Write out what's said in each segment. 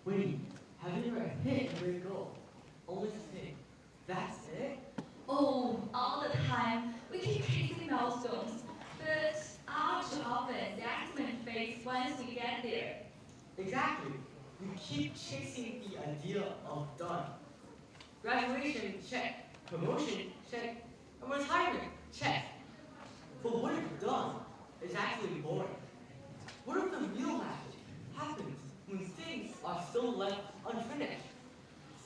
Wait, have you ever hit a great goal? Only to think, that's it? Oh, all the time. We keep chasing milestones, but all too often the ultimate phase once we get there. Exactly. We keep chasing the idea of done. Graduation, check. Promotion, check. And retirement, check. But what if done is actually boring? What if the real magic happens when things are still left unfinished?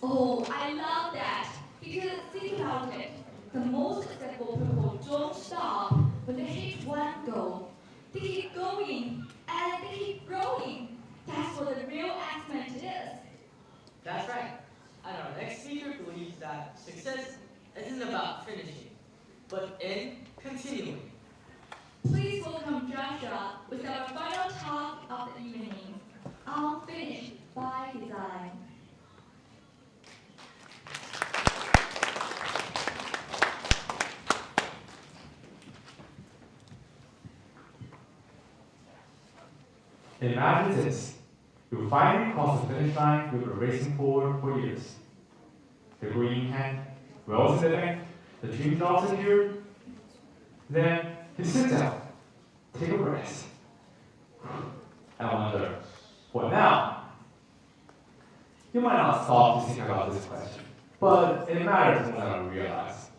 Oh, I love that. Because think about it. The most successful people don't stop when they hit one goal. They keep going and they keep growing. That's what the real achievement is. That's right. And our next speaker believes that success isn't about finishing, but in continuing. Please welcome Joshua with our final talk of the evening, Unfinished by Design. Imagine this. You finally cross the finish line you've been racing forward for years. The green hand, wells in the bank, the dream jobs secured. Then you sit down, take a breath, and wonder, what now? You might not stop to think about this question, but it matters more than we realize.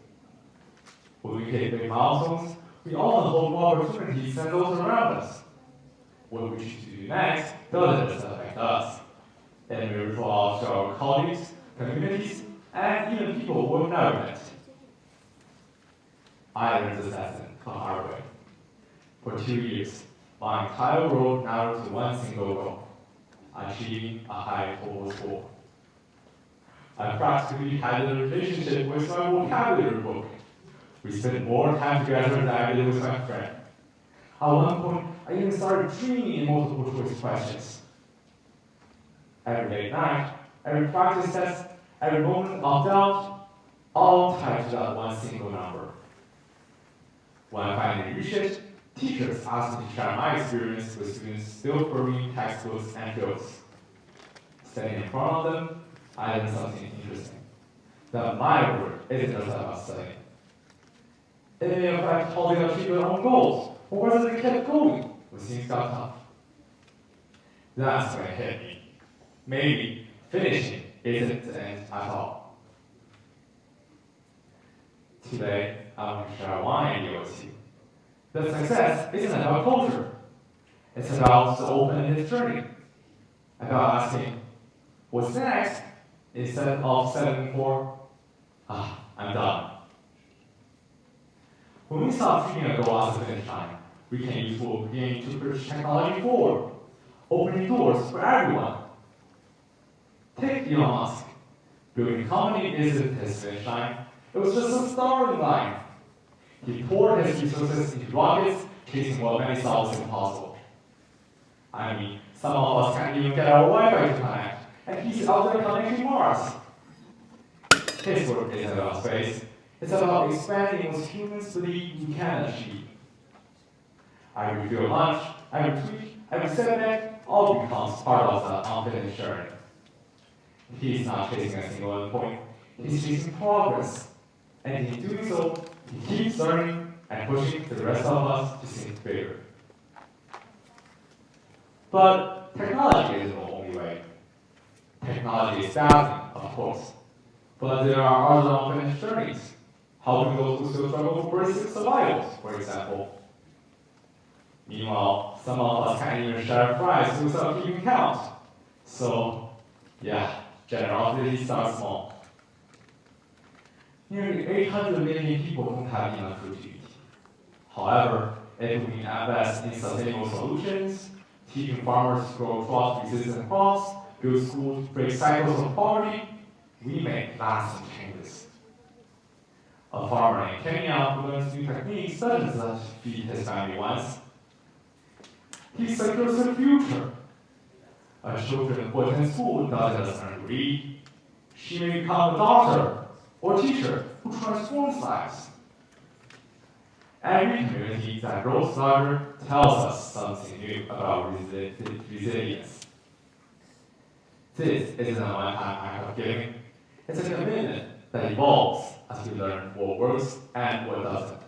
When we hit big milestones, we often hold more opportunities than those around us. What we choose to do next doesn't just affect us. It mirrors out to our colleagues, communities, and even people who have never met. I learned this lesson the hard way. For 2 years, my entire world narrowed to one single goal: achieving a high total score. I practically had a relationship with my vocabulary book. We spent more time together than I did with my friend. At one point, I even started dreaming in multiple choice questions. Every late night, every practice test, every moment of doubt, all tied to that one single number. When I finally reached it, teachers asked me to share my experience with students still reading textbooks and drills. Standing in front of them, I learned something interesting. That my work isn't just about studying. It may affect how they achieve their own goals, or whether they kept going when things got tough. That's when it hit me. Maybe finishing isn't the end at all. Today, I want to share one idea with you. That success isn't about culture. It's about the open-ended journey. About asking, what's next? Instead of settling for, I'm done. When we stop treating a goal as a finish line, we can use what we're beginning to push technology forward, opening doors for everyone. Take Elon Musk. Building a company isn't his finish line, it was just a starting line. He poured his resources into rockets, chasing what many thought was impossible. I mean, some of us can't even get our Wi-Fi to connect, and he's out there connecting Mars. His work isn't about space, it's about expanding what humans believe we can achieve. Every field lunch, every tweak, every setback, all becomes part of the unfinished journey. He's not chasing a single endpoint, he's chasing progress. And in doing so, he keeps learning and pushing the rest of us to think bigger. But technology isn't the only way. Technology is dazzling, of course. But there are other unfinished journeys, helping those who still struggle for basic survival, for example. Meanwhile, some of us can't even share fries without keeping count. So, yeah, generosity starts small. Nearly 800 million people don't have enough food to eat. However, if we invest in sustainable solutions, teaching farmers to grow drought-resistant crops, build schools, break cycles of poverty, we make lasting changes. A farmer in Kenya who learns new techniques doesn't just feed his family once. He secures a future. A children who attend school doesn't just learn to read. She may become a doctor or teacher who transforms lives. Every community that grows larger tells us something new about resilience. This isn't a one-time act of giving. It's a commitment that evolves as we learn what works and what doesn't.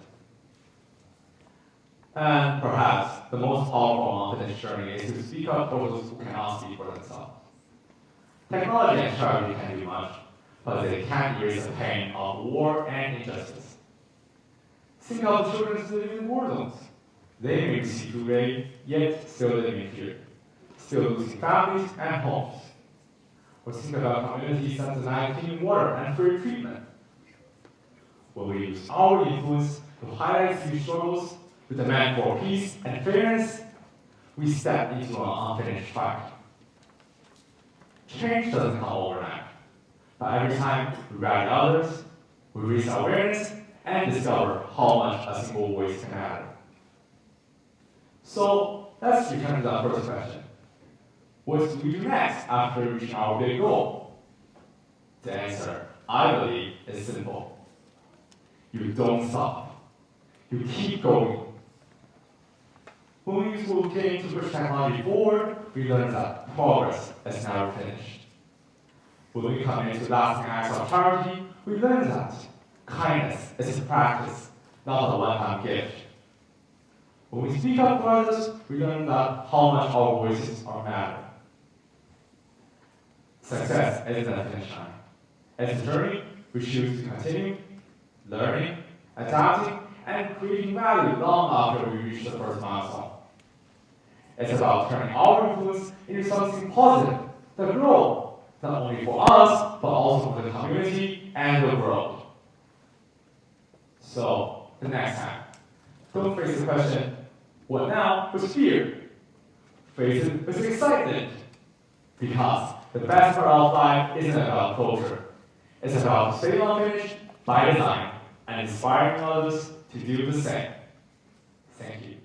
And perhaps the most powerful on this journey is to speak up for those who cannot speak for themselves. Technology and strategy can do much, but they can't erase the pain of war and injustice. Think of the children living in war zones. They may receive food aid, yet still living in fear, still losing families and homes. Or think about communities that deny clean water and free treatment. When we use our influence to highlight these struggles, to demand for peace and fairness, we step into an unfinished fight. Change doesn't come overnight, but every time we rally others, we raise awareness and discover how much a single voice can matter. So let's return to the first question. What do we do next after reaching our big goal? The answer, I believe, is simple. You don't stop. You keep going. When we use what we came to push technology forward, we learn that progress is never finished. When we commit to lasting acts of charity, we learn that kindness is a practice, not a one-time gift. When we speak up for others, we learn that how much our voices are matter. Success isn't a finish line. It's a journey we choose to continue learning, adapting, and creating value long after we reach the first milestone. It's about turning our influence into something positive that grows, not only for us, but also for the community and the world. So, the next time, don't face the question, what now, with fear? Face it with excitement. Because the best part of life isn't about closure. It's about staying unfinished by design and inspiring others to do the same. Thank you.